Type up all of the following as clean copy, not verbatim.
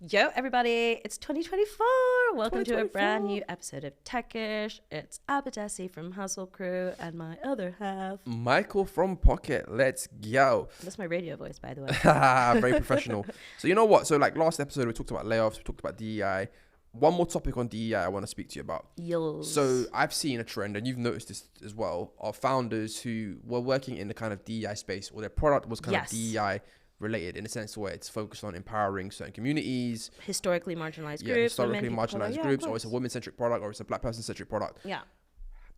Yo, everybody, it's 2024. Welcome to a brand new episode of Techish. It's Abadesi from Hustle Crew and my other half, Michael from Pocket. Let's go. That's my radio voice, by the way. Very professional. So you know what? So like last episode, we talked about layoffs, we talked about DEI. One more topic on DEI I want to speak to you about. Yo. So I've seen a trend, and you've noticed this as well, of founders who were working in the kind of DEI space, or their product was kind of DEI related in a sense where it's focused on empowering certain communities, historically marginalized groups, historically marginalized groups, or it's a women-centric product, or it's a black person-centric product. Yeah,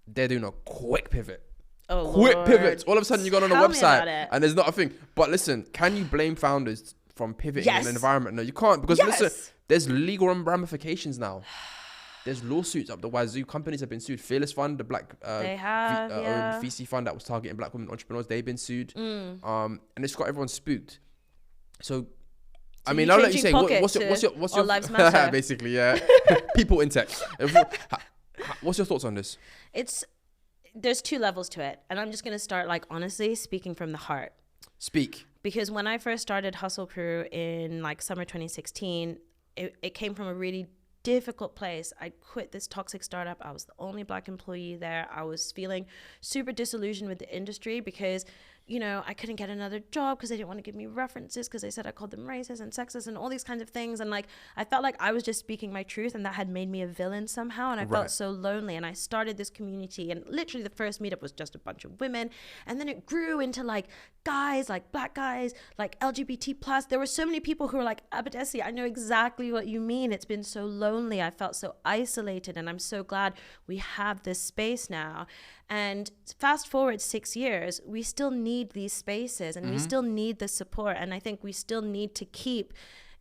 they're doing a quick pivot. Lord. Pivots. All of a sudden, you got on a Tell me website about it. and there's not a thing. But listen, can you blame founders from pivoting in an environment? No, you can't, because listen, there's legal ramifications now. There's lawsuits up the wazoo. Companies have been sued. Fearless Fund, the black owned VC fund that was targeting black women entrepreneurs, they've been sued. And it's got everyone spooked. So I mean, I'll let you say, what's your lives matter? Basically, yeah. People in tech. What's your thoughts on this? There's two levels to it. And I'm just going to start, like, honestly, speaking from the heart. Speak. Because when I first started Hustle Crew in like summer 2016, it came from a really difficult place. I quit this toxic startup. I was the only black employee there. I was feeling super disillusioned with the industry because, you know, I couldn't get another job because they didn't want to give me references because they said I called them racist and sexist and all these kinds of things. And like, I felt like I was just speaking my truth, and that had made me a villain somehow. And I felt so lonely. And I started this community, and literally the first meetup was just a bunch of women. And then it grew into like guys, like black guys, like LGBT plus. There were so many people who were like, Abadesi, I know exactly what you mean. It's been so lonely. I felt so isolated, and I'm so glad we have this space now. And fast forward 6 years, we still need these spaces, and we still need the support. And I think we still need to keep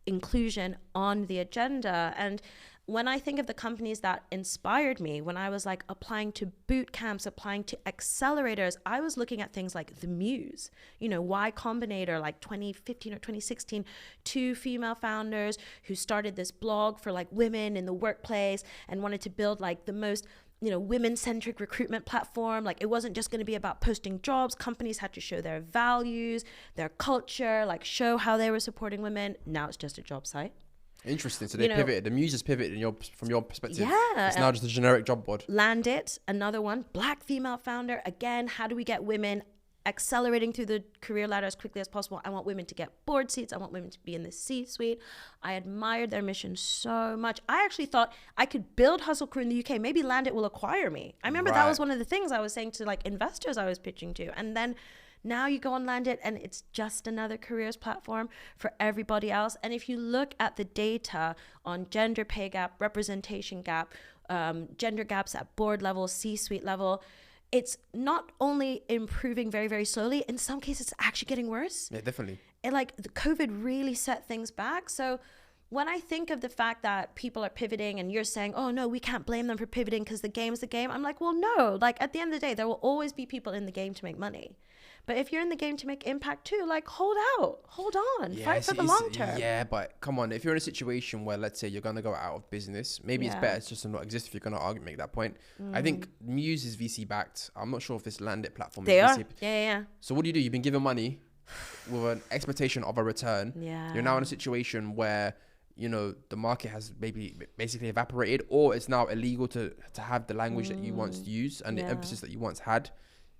inclusion on the agenda. And when I think of the companies that inspired me, when I was like applying to boot camps, applying to accelerators, I was looking at things like the Muse, you know, Y Combinator, like 2015 or 2016, 2 female founders who started this blog for like women in the workplace and wanted to build like the most, you know, women-centric recruitment platform. Like, it wasn't just going to be about posting jobs. Companies had to show their values, their culture, like show how they were supporting women. Now it's just a job site. Interesting. So they pivoted. The Muse has pivoted from your perspective. Yeah. It's now just a generic job board. Landit, another one. Black female founder. Again, how do we get women accelerating through the career ladder as quickly as possible? I want women to get board seats. I want women to be in the C-suite. I admired their mission so much. I actually thought I could build Hustle Crew in the UK. Maybe Landit will acquire me. I remember that was one of the things I was saying to like investors I was pitching to. And then now you go on Landit, and it's just another careers platform for everybody else. And if you look at the data on gender pay gap, representation gap, gender gaps at board level, C-suite level, it's not only improving very, very slowly. In some cases, it's actually getting worse. Yeah, definitely. And like the COVID really set things back. So when I think of the fact that people are pivoting, and you're saying, oh no, we can't blame them for pivoting because the game's the game. I'm like, well, no, like at the end of the day, there will always be people in the game to make money. But if you're in the game to make impact too, like hold on, fight for the long term. Yeah, but come on, if you're in a situation where, let's say, you're going to go out of business, maybe it's better just to not exist if you're going to make that point. I think Muse is VC backed. I'm not sure if this Landit platform is VC. Yeah. So what do? You've been given money with an expectation of a return. Yeah. You're now in a situation where, you know, the market has basically evaporated, or it's now illegal to have the language that you once used and the emphasis that you once had.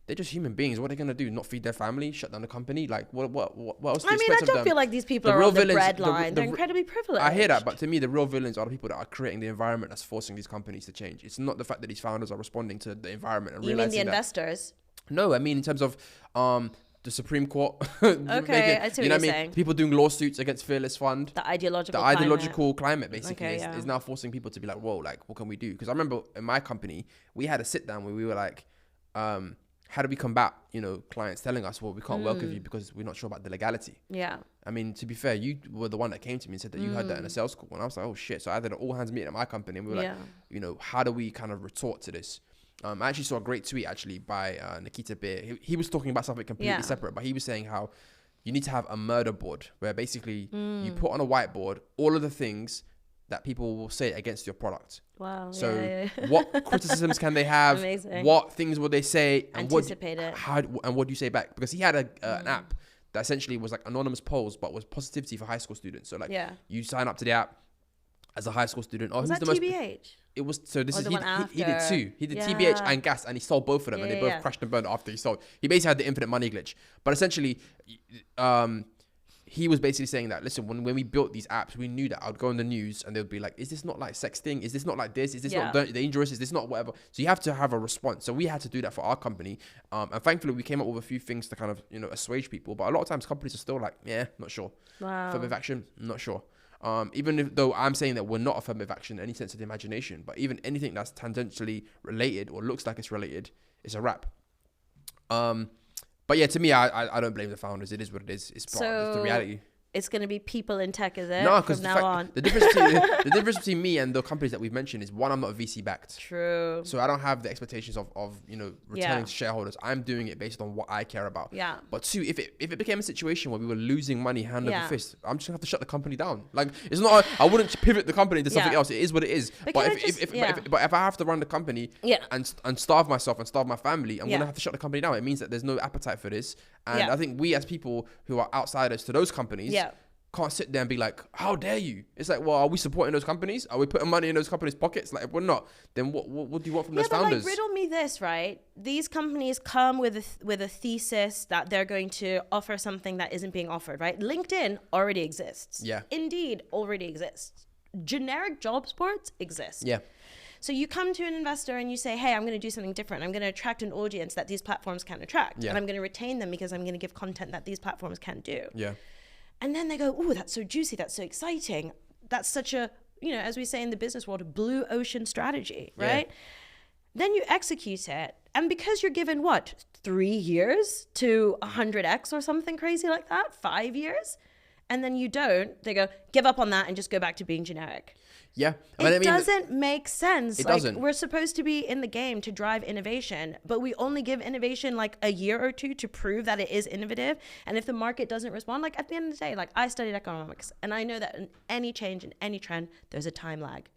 They're just human beings. What are they going to do? Not feed their family? Shut down the company? Like, what else do you expect of them? I don't feel like these people are on the bread line. They're incredibly privileged. I hear that, but to me, the real villains are the people that are creating the environment that's forcing these companies to change. It's not the fact that these founders are responding to the environment and realizing that. You mean the investors? No, I mean in terms of the Supreme Court. Okay, I see what you're saying. People doing lawsuits against Fearless Fund. The ideological climate basically is now forcing people to be like, whoa, like, what can we do? Because I remember in my company, we had a sit down where we were like, how do we combat, you know, clients telling us, well, we can't work with you because we're not sure about the legality. Yeah. I mean, to be fair, you were the one that came to me and said that you heard that in a sales call. And I was like, oh shit. So I did an all hands meeting at my company, and we were like, you know, how do we kind of retort to this? I actually saw a great tweet actually by Nikita Beer. He was talking about something completely separate, but he was saying how you need to have a murder board where basically you put on a whiteboard all of the things that people will say against your product. Wow. So what criticisms can they have? Amazing. What things will they say? And anticipate it. And what do you say back? Because he had an app that essentially was like anonymous polls, but was positivity for high school students. So like, Yeah. you sign up to the app as a high school student. Oh, Was who's that the most? TBH? It was, so this Or is the he one did after? two. He did Yeah. TBH and gas, and he sold both of them, and they both Yeah. crashed and burned after he sold. He basically had the infinite money glitch. But essentially, he was basically saying that, listen, when we built these apps, we knew that I'd go in the news and they'd be like, is this not like sexting? Is this not like this? Is this not dangerous? Is this not whatever? So you have to have a response. So we had to do that for our company. And thankfully, we came up with a few things to kind of, assuage people. But a lot of times companies are still like, yeah, not sure. Wow. Affirmative action, not sure. Even though I'm saying that we're not affirmative action in any sense of the imagination, but even anything that's tangentially related or looks like it's related, it's a wrap. But yeah, to me, I don't blame the founders. It is what it is. It's part of the reality. It's going to be people in tech, is it? No, because the difference between me and the companies that we've mentioned is, one, I'm not VC backed. True. So I don't have the expectations of returning to shareholders. I'm doing it based on what I care about. Yeah. But two, if it became a situation where we were losing money hand over fist, I'm just gonna have to shut the company down. Like, it's not. I wouldn't pivot the company to something else. It is what it is. But if I have to run the company and starve myself and starve my family, I'm gonna have to shut the company down. It means that there's no appetite for this. And I think we as people who are outsiders to those companies can't sit there and be like, how dare you? It's like, well, are we supporting those companies? Are we putting money in those companies' pockets? Like, if we're not, then what do you want from those founders? Like, riddle me this, right? These companies come with a thesis that they're going to offer something that isn't being offered, right? LinkedIn already exists. Yeah. Indeed already exists. Generic jobs boards exist. Yeah. So you come to an investor and you say, hey, I'm going to do something different. I'm going to attract an audience that these platforms can't attract. Yeah. And I'm going to retain them because I'm going to give content that these platforms can't do. Yeah. And then they go, oh, that's so juicy. That's so exciting. That's such a, as we say in the business world, a blue ocean strategy, right? Yeah. Then you execute it. And because you're given 3 years to 100x or something crazy like that, 5 years, and then you don't, they go, give up on that and just go back to being generic. Yeah. It doesn't make sense. It doesn't. We're supposed to be in the game to drive innovation, but we only give innovation like a year or two to prove that it is innovative. And if the market doesn't respond, like at the end of the day, like I studied economics and I know that in any change, in any trend, there's a time lag.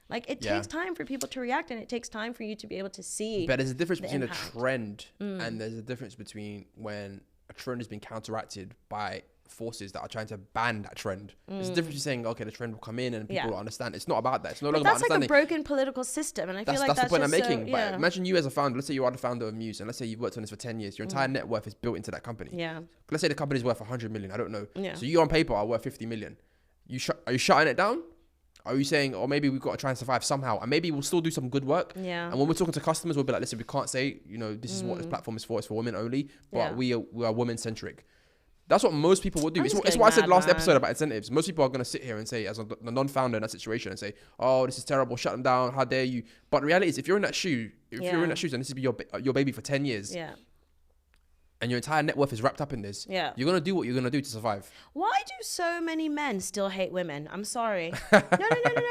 Like it takes time for people to react and it takes time for you to be able to see. But there's a difference between a trend and there's a difference between when a trend has been counteracted by forces that are trying to ban that trend. There's a difference between saying, okay, the trend will come in and people will understand. It's not about that. It's no longer about understanding. That's like a broken political system, and I feel like that's the point I'm making. But imagine you as a founder. Let's say you are the founder of Muse, and let's say you've worked on this for 10 years. Your entire net worth is built into that company. Yeah. Let's say the company's worth 100 million. I don't know. Yeah. So you on paper are worth 50 million. Are you shutting it down? Are you saying, or maybe we've got to try and survive somehow, and maybe we'll still do some good work? Yeah. And when we're talking to customers, we'll be like, listen, we can't say, this is what this platform is for. It's for women only, but we are women centric. That's what most people will do. It's what I said last episode about incentives. Most people are going to sit here and say, as a non-founder in that situation, and say, oh, this is terrible, shut them down, how dare you. But the reality is, if you're in that shoe, and this is your baby for 10 years, and your entire net worth is wrapped up in this, you're going to do what you're going to do to survive. Why do so many men still hate women? I'm sorry. No,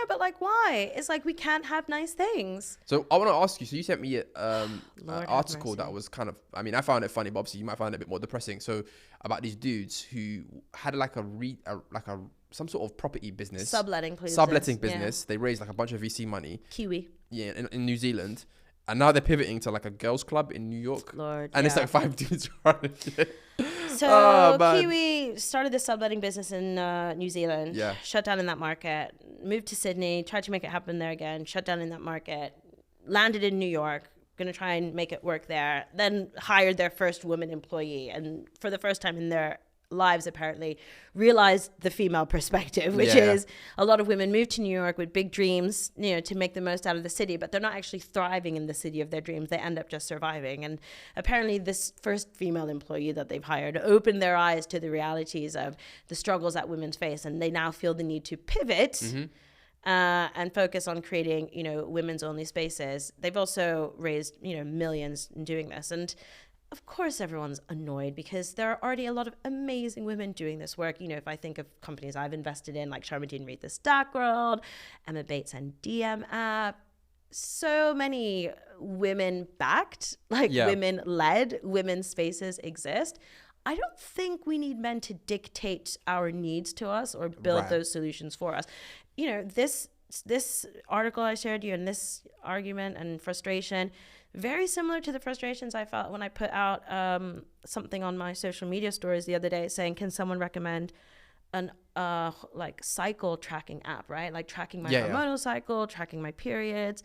but like, why? It's like, we can't have nice things. So I want to ask you, so you sent me an article that was kind of, I found it funny, but obviously you might find it a bit more depressing. So about these dudes who had like some sort of property business. Subletting business. Yeah. They raised like a bunch of VC money. Kiwi. Yeah, in New Zealand. And now they're pivoting to like a girls club in New York. It's like 5 dudes running it. So Kiwi started this subletting business in New Zealand. Yeah. Shut down in that market. Moved to Sydney. Tried to make it happen there again. Shut down in that market. Landed in New York. Going to try and make it work there. Then hired their first woman employee. And for the first time in their lives, apparently, realized the female perspective, which is a lot of women move to New York with big dreams, to make the most out of the city, but they're not actually thriving in the city of their dreams. They end up just surviving. And apparently this first female employee that they've hired opened their eyes to the realities of the struggles that women face, and they now feel the need to pivot and focus on creating, women's only spaces. They've also raised, millions in doing this. And of course, everyone's annoyed because there are already a lot of amazing women doing this work. If I think of companies I've invested in, like Sharmadean Read the Stack World, Emma Bates and DM app, so many women-backed, women-led, women's spaces exist. I don't think we need men to dictate our needs to us or build those solutions for us. This this article I shared you and this argument and frustration, very similar to the frustrations I felt when I put out something on my social media stories the other day saying, can someone recommend an like cycle tracking app, right? Like tracking my hormonal cycle, tracking my periods.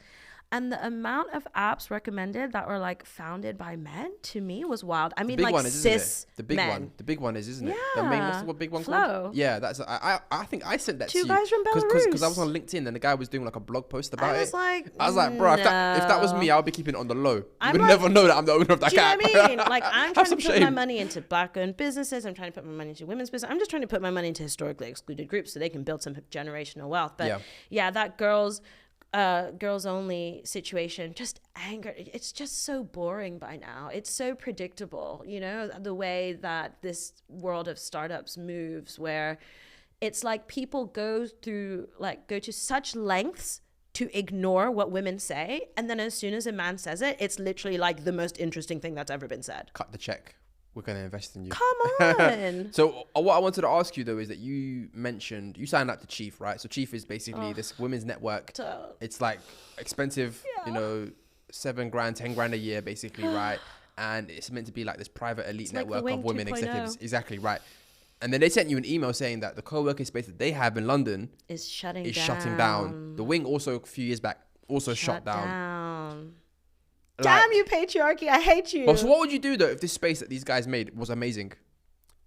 And the amount of apps recommended that were like founded by men to me was wild. I mean, like cis men. The big one is, isn't it? Yeah. The main, what's the big one called? Yeah, that's. I think I sent that to you. 2 guys from Belarus. Because I was on LinkedIn and the guy was doing like a blog post about it. I was like, bro, if that was me, I would be keeping it on the low. You would never know that I'm the owner of that app. Do you know what I mean? Like, I'm trying to put my money into black-owned businesses. I'm trying to put my money into women's business. I'm just trying to put my money into historically excluded groups so they can build some generational wealth. But yeah, that girls only situation just angered. It's just so boring by now. It's so predictable, you know, the way that this world of startups moves, where it's like people go to such lengths to ignore what women say, and then as soon as a man says it, it's literally like the most interesting thing that's ever been said. Cut the check. We're going to invest in you. Come on. So what I wanted to ask you, though, is that you mentioned you signed up to Chief, right? So Chief is basically this women's network. It's like expensive, you know, $7,000, $10,000 a year, basically, right? And it's meant to be like this private elite network of women executives. Exactly, right. And then they sent you an email saying that the co-working space that they have in London is shutting down. The Wing also a few years back also shut down. Damn you, patriarchy! I hate you. So what would you do though if this space that these guys made was amazing?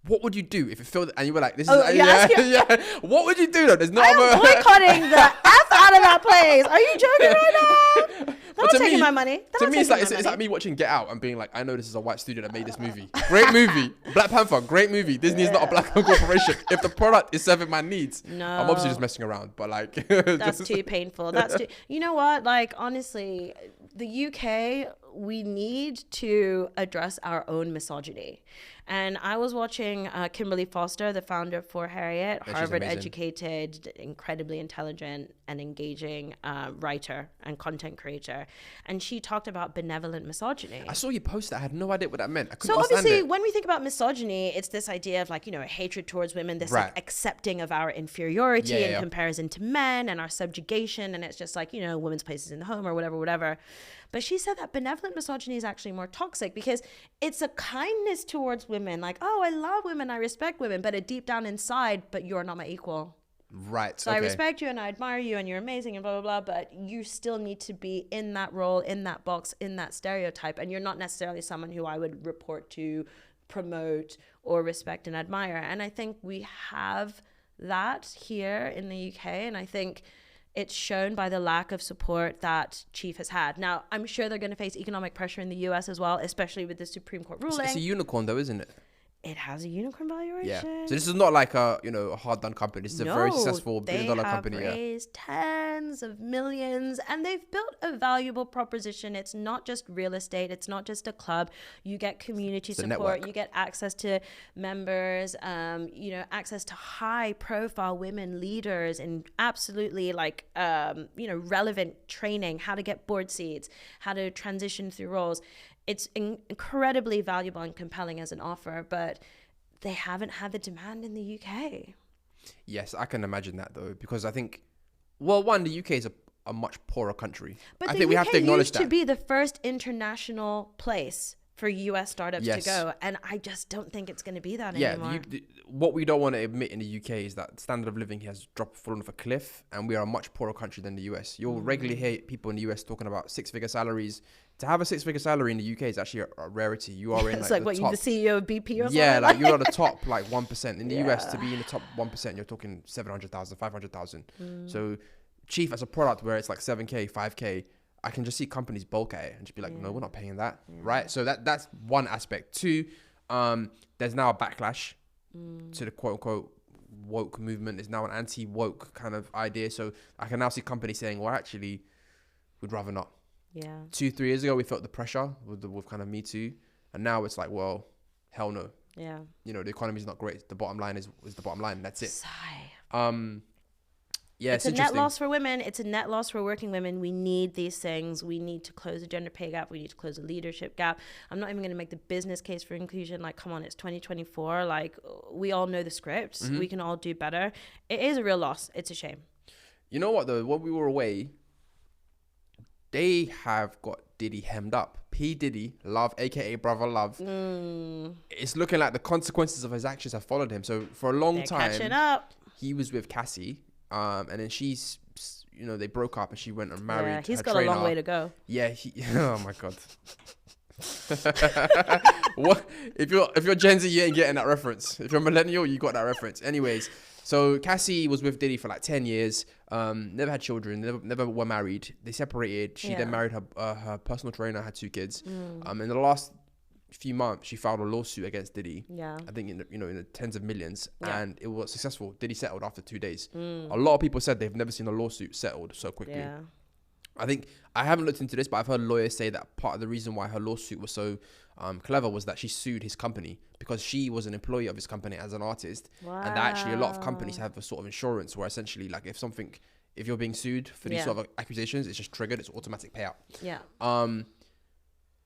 What would you do if it filled and you were like, "This is What would you do though? There's no other. I'm boycotting the f out of that place. Are you joking right now? They're not taking my money. To me, it's like me watching Get Out and being like, I know this is a white studio that made this movie. Great movie. Black Panther, great movie. Disney is not a black-owned corporation. If the product is serving my needs, I'm obviously just messing around. But like, that's too painful. That's too. You know what? Like honestly, the UK, we need to address our own misogyny. And I was watching Kimberly Foster, the founder of For Harriet, Harvard-educated, incredibly intelligent and engaging writer and content creator. And she talked about benevolent misogyny. I saw you post that. I had no idea what that meant. So obviously, when we think about misogyny, it's this idea of like, you know, a hatred towards women, this like accepting of our inferiority in comparison to men and our subjugation. And it's just like, you know, women's places in the home or whatever. But she said that benevolent misogyny is actually more toxic because it's a kindness towards women. Like, oh, I love women, I respect women, but deep down inside, but you're not my equal. Right. So I respect you and I admire you and you're amazing and blah, blah, blah. But you still need to be in that role, in that box, in that stereotype. And you're not necessarily someone who I would report to, promote, or respect and admire. And I think we have that here in the UK. And I think it's shown by the lack of support that Chief has had. Now, I'm sure they're going to face economic pressure in the US as well, especially with the Supreme Court ruling. It's a unicorn though, isn't it? It has a unicorn valuation. Yeah. So this is not like a hard done company. This is a very successful billion-dollar company. They have raised tens of millions and they've built a valuable proposition. It's not just real estate. It's not just a club. You get community support. You get access to members, access to high profile women leaders and absolutely relevant training, how to get board seats, how to transition through roles. It's incredibly valuable and compelling as an offer, but they haven't had the demand in the UK. Yes, I can imagine that though, because I think, the UK is a much poorer country. But I think we have to acknowledge that. Used to be the first international place for US startups to go, and I just don't think it's going to be that anymore. What we don't want to admit in the UK is that standard of living has fallen off a cliff, and we are a much poorer country than the US. You'll regularly hear people in the US talking about 6-figure salaries. To have a 6-figure salary in the UK is actually a rarity. You are in it's like the top. The CEO of BP or something? Yeah, like you're at the top 1%. In the US, to be in the top 1%, you're talking 700,000, 500,000. So Chief as a product where it's like 7K, 5K, I can just see companies bulk at it and just be like, no, we're not paying that, right? So that's one aspect. Two, there's now a backlash to the quote unquote woke movement. It's now an anti-woke kind of idea. So I can now see companies saying, well, actually, we'd rather not. Yeah. 2-3 years ago, we felt the pressure with kind of Me Too. And now it's like, well, hell no. Yeah. The economy's not great. The bottom line is the bottom line. That's it. Sigh. Yeah, it's a net loss for women. It's a net loss for working women. We need these things. We need to close the gender pay gap. We need to close the leadership gap. I'm not even going to make the business case for inclusion. Like, come on, it's 2024. Like, we all know the script. We can all do better. It is a real loss. It's a shame. You know what though? When we were away, they have got Diddy hemmed up. P Diddy, Love, aka Brother Love. It's looking like the consequences of his actions have followed him. So for a long time, catching up. He was with Cassie, and then she's, you know, they broke up and she went and married. Yeah, he's her got trainer. a long way to go. Yeah, oh my god. What if you're Gen Z, you ain't getting that reference. If you're millennial, you got that reference. Anyways, so Cassie was with Diddy for like 10 years. Never had children. Never were married. They separated. She then married her personal trainer. Had 2 kids. In the last few months, she filed a lawsuit against Diddy. Yeah, I think in the tens of millions, and it was successful. Diddy settled after 2 days. A lot of people said they've never seen a lawsuit settled so quickly. Yeah. I think I haven't looked into this, but I've heard lawyers say that part of the reason why her lawsuit was so clever was that she sued his company because she was an employee of his company as an artist. Wow. And that actually a lot of companies have a sort of insurance where essentially like if you're being sued for these sort of accusations, it's just triggered, it's automatic payout. Yeah.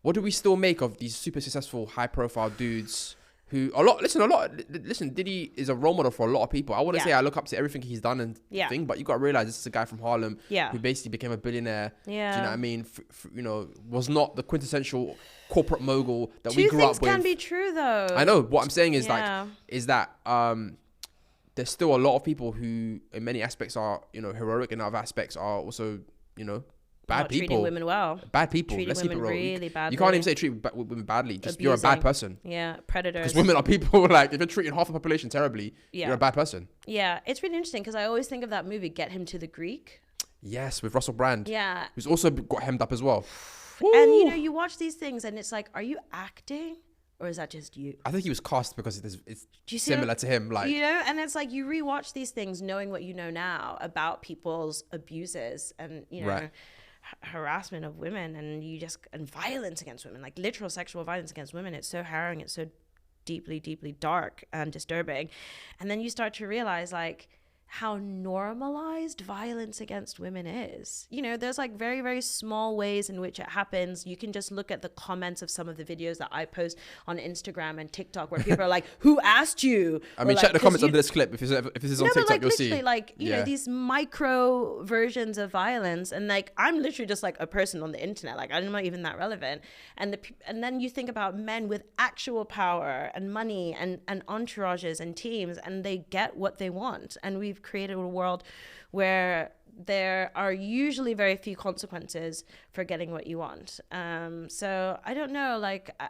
What do we still make of these super successful, high profile dudes who listen, Diddy is a role model for a lot of people. I wouldn't say I look up to everything he's done and thing, but you got to realize this is a guy from Harlem who basically became a billionaire. Yeah. Do you know what I mean? Was not the quintessential corporate mogul that we grew up with. 2 things can be true though. I know. What I'm saying is is that there's still a lot of people who in many aspects are, heroic, and other aspects are also, bad people. Treating women well. Bad people. Let's keep it real. Really badly. You can't even say treat women badly. Just Abusing. You're a bad person. Yeah, predators. Because women are people. Like if you're treating half the population terribly, you're a bad person. Yeah, it's really interesting because I always think of that movie, Get Him to the Greek. Yes, with Russell Brand. Yeah. Who's also got hemmed up as well. And you watch these things and it's like, are you acting? Or is that just you? I think he was cast because it's similar to him. Like, and it's like you rewatch these things knowing what you know now about people's abuses and, harassment of women and violence against women, like literal sexual violence against women. It's so harrowing. It's so deeply, deeply dark and disturbing. And then you start to realize like how normalized violence against women is. There's like very, very small ways in which it happens. You can just look at the comments of some of the videos that I post on Instagram and TikTok where people are like, who asked you? I mean, check the comments on this clip. If this is on TikTok, you'll see. These micro versions of violence. And like, I'm literally just like a person on the internet. Like, I'm not even that relevant. And then you think about men with actual power and money and entourages and teams, and they get what they want. And we've created a world where there are usually very few consequences for getting what you want. So I don't know,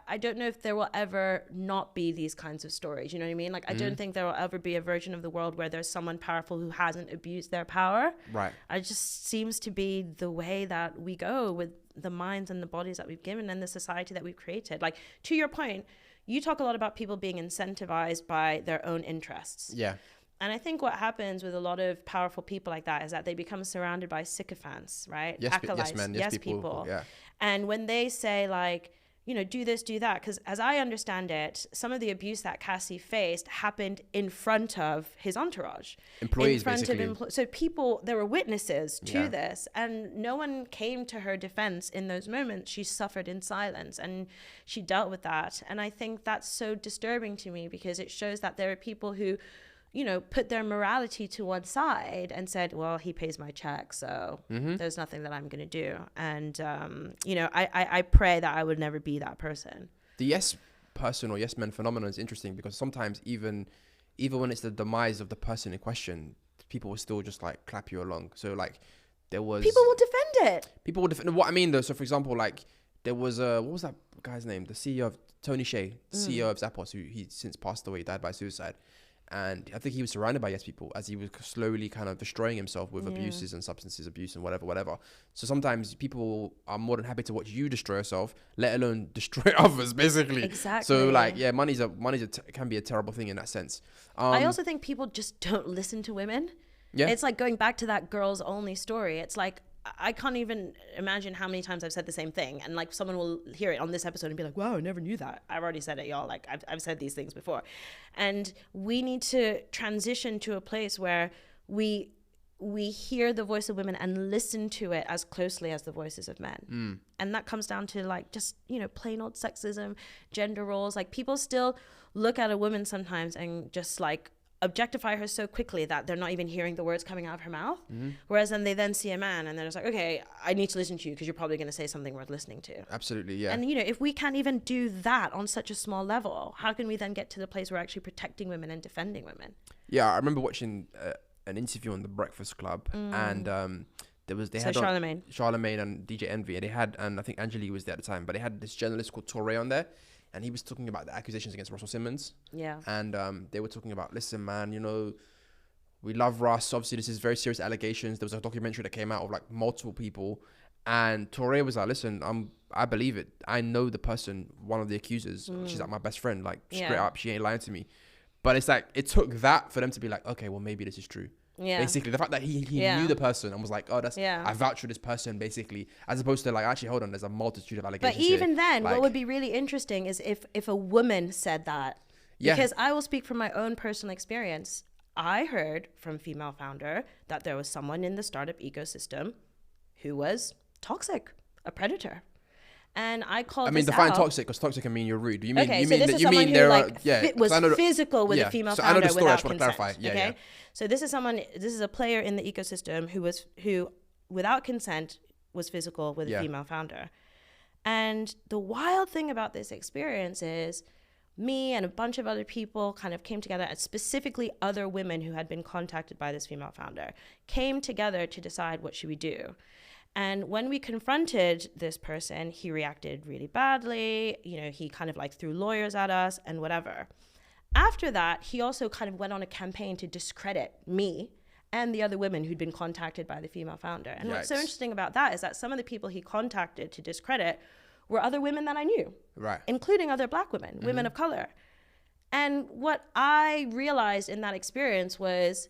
I don't know if there will ever not be these kinds of stories. You know what I mean? Like, I don't think there will ever be a version of the world where there's someone powerful who hasn't abused their power. Right. It just seems to be the way that we go with the minds and the bodies that we've given and the society that we've created. Like, to your point, you talk a lot about people being incentivized by their own interests. Yeah. And I think what happens with a lot of powerful people like that is that they become surrounded by sycophants, right? Acolytes, yes people. Yeah. And when they say like, do this, do that, because as I understand it, some of the abuse that Cassie faced happened in front of his entourage. Employees, basically. So people, there were witnesses to this, and no one came to her defense in those moments. She suffered in silence, and she dealt with that. And I think that's so disturbing to me because it shows that there are people who put their morality to one side and said, well, he pays my check, so there's nothing that I'm going to do. And, I pray that I would never be that person. The yes person or yes men phenomenon is interesting because sometimes even when it's the demise of the person in question, people will still just like clap you along. So like there was... People will defend it. People will defend what I mean though. So for example, like there was what was that guy's name? The CEO of Tony Hsieh, CEO of Zappos, who he since passed away, died by suicide. And I think he was surrounded by yes people as he was slowly kind of destroying himself with abuses and substances abuse and whatever. So sometimes people are more than happy to watch you destroy yourself, let alone destroy others, basically. Exactly. So like, money can be a terrible thing in that sense. I also think people just don't listen to women. Yeah. It's like going back to that girls only story. It's like, I can't even imagine how many times I've said the same thing, and like someone will hear it on this episode and be like, wow, I never knew that. I've already said it, y'all. Like I've said these things before. And we need to transition to a place where we hear the voice of women and listen to it as closely as the voices of men. And that comes down to like just, plain old sexism, gender roles. Like people still look at a woman sometimes and just like objectify her so quickly that they're not even hearing the words coming out of her mouth. Mm-hmm. Whereas then they then see a man and they're just like, okay, I need to listen to you because you're probably going to say something worth listening to. Absolutely, yeah. And, you know, if we can't even do that on such a small level, how can we then get to the place where we're actually protecting women and defending women? Yeah, I remember watching an interview on The Breakfast Club, and they had Charlemagne and DJ Envy, and they had, and I think Angelique was there at the time, but they had this journalist called Torre on there, and he was talking about the accusations against Russell Simmons. Yeah. And they were talking about, listen, man, you know, we love Russ. Obviously, this is very serious allegations. There was a documentary that came out of like multiple people, and Torre was like, listen, I believe it. I know the person, one of the accusers. She's like my best friend. Like straight up, she ain't lying to me. But it's like, it took that for them to be like, okay, well, maybe this is true. Yeah. Basically, the fact that he knew the person and was like, oh, I vouch for this person, basically, as opposed to like, actually, hold on, there's a multitude of allegations. But even here. then, like, what would be really interesting is if a woman said that. Yeah. Because I will speak from my own personal experience. I heard from female founder that there was someone in the startup ecosystem who was toxic, a predator. And I called this define out. toxic, because toxic can mean you're rude. You mean, okay, you so mean this that is you someone mean who there like are, was physical with a female so I know founder the story, without I just want consent. to clarify. Okay, so this is a player in the ecosystem who without consent was physical with a female founder. And the wild thing about this experience is me and a bunch of other people kind of came together, and specifically other women who had been contacted by this female founder came together to decide what should we do. And when we confronted this person, he reacted really badly. You know, he kind of like threw lawyers at us and whatever. After that, he also kind of went on a campaign to discredit me and the other women who'd been contacted by the female founder. And what's so interesting about that is that some of the people he contacted to discredit were other women that I knew, right, including other Black women, women of color. And what I realized in that experience was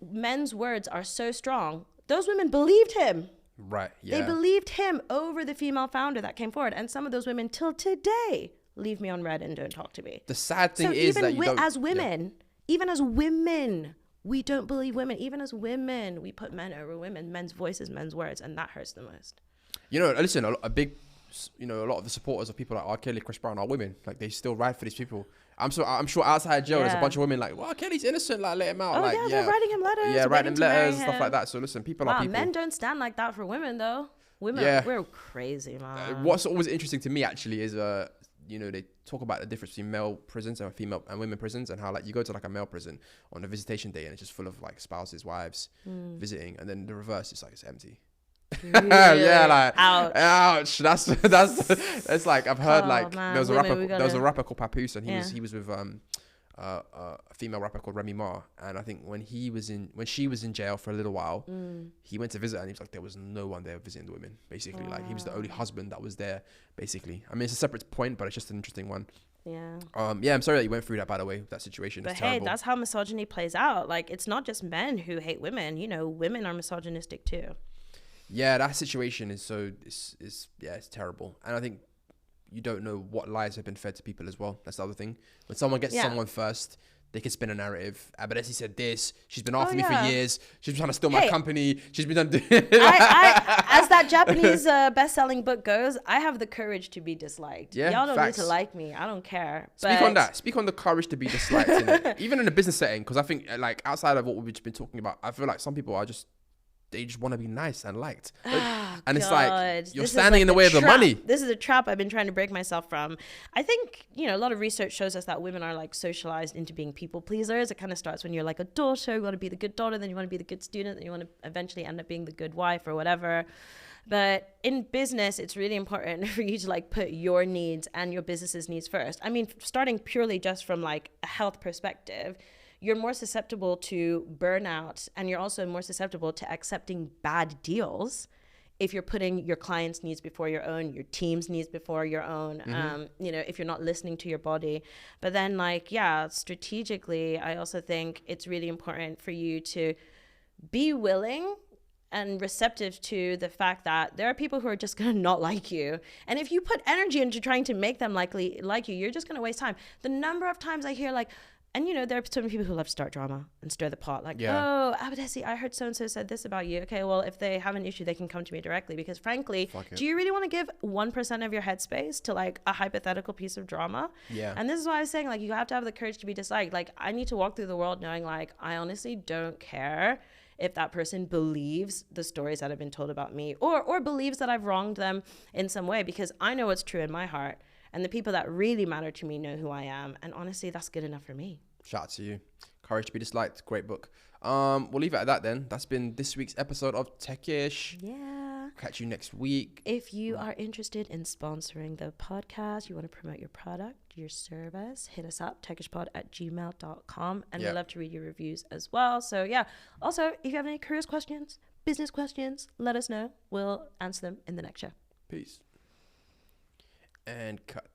men's words are so strong. Those women believed him. Right. Yeah. They believed him over the female founder that came forward. And some of those women till today leave me on red and don't talk to me. The sad thing is that even as women, we don't believe women. Even as women, we put men over women, men's voices, men's words, and that hurts the most. You know, listen, a lot of the supporters of people like R. Kelly, Chris Brown are women. Like, they still ride for these people. I'm sure outside jail there's a bunch of women like, well, Kelly's innocent, like, let him out. Oh, like, they're writing him letters. Yeah, writing him letters and stuff like that. So listen, people are people. Men don't stand like that for women, though. Women, we're crazy, man. What's always interesting to me, actually, is you know, they talk about the difference between male prisons and female and women prisons, and how like you go to like a male prison on a visitation day and it's just full of like spouses, wives visiting, and then the reverse, it's like it's empty. Really? Yeah, like ouch. That's it's like I've heard there was a rapper called Papoose, and he was with a female rapper called Remy Ma, and I think when she was in jail for a little while, he went to visit her, and he was like, there was no one there visiting the women, basically. Like, he was the only husband that was there, basically. I mean, it's a separate point, but it's just an interesting one. Yeah. I'm sorry that you went through that, by the way, that situation. But it's hey, terrible. that's how misogyny plays out. Like, it's not just men who hate women. You know, women are misogynistic too. Yeah, that situation is it's terrible. And I think you don't know what lies have been fed to people as well. That's the other thing. When someone gets someone first, they can spin a narrative. Abadesi said this. She's been after me for years. She's been trying to steal my company. She's been done. As that Japanese best-selling book goes, I have the courage to be disliked. Yeah, y'all don't need to like me. I don't care. Speak on that. Speak on the courage to be disliked. Even in a business setting, because I think like outside of what we've just been talking about, I feel like some people are just, they just want to be nice and liked. And it's like, you're standing in the way of the money. This is a trap I've been trying to break myself from. I think, you know, a lot of research shows us that women are like socialized into being people pleasers. It kind of starts when you're like a daughter. You want to be the good daughter, then you want to be the good student, then you want to eventually end up being the good wife or whatever. But in business, it's really important for you to like put your needs and your business's needs first. I mean, starting purely just from like a health perspective, you're more susceptible to burnout, and you're also more susceptible to accepting bad deals if you're putting your clients' needs before your own, your team's needs before your own, you know, if you're not listening to your body. But then like, strategically, I also think it's really important for you to be willing and receptive to the fact that there are people who are just going to not like you. And if you put energy into trying to make them like you, you're just going to waste time. The number of times I hear like, And, you know, there are so many people who love to start drama and stir the pot. Like, oh, Abadesi, I heard so-and-so said this about you. Okay, well, if they have an issue, they can come to me directly. Because frankly, do you really want to give 1% of your headspace to like a hypothetical piece of drama? Yeah. And this is why I was saying, like, you have to have the courage to be disliked. Like, I need to walk through the world knowing, like, I honestly don't care if that person believes the stories that have been told about me or believes that I've wronged them in some way, because I know what's true in my heart. And the people that really matter to me know who I am. And honestly, that's good enough for me. Shout out to you. Courage to be Disliked. Great book. We'll leave it at that then. That's been this week's episode of Techish. Yeah. Catch you next week. If you are interested in sponsoring the podcast, you want to promote your product, your service, hit us up, techishpod@gmail.com. And we'd love to read your reviews as well. So yeah. Also, if you have any curious questions, business questions, let us know. We'll answer them in the next show. Peace. And cut.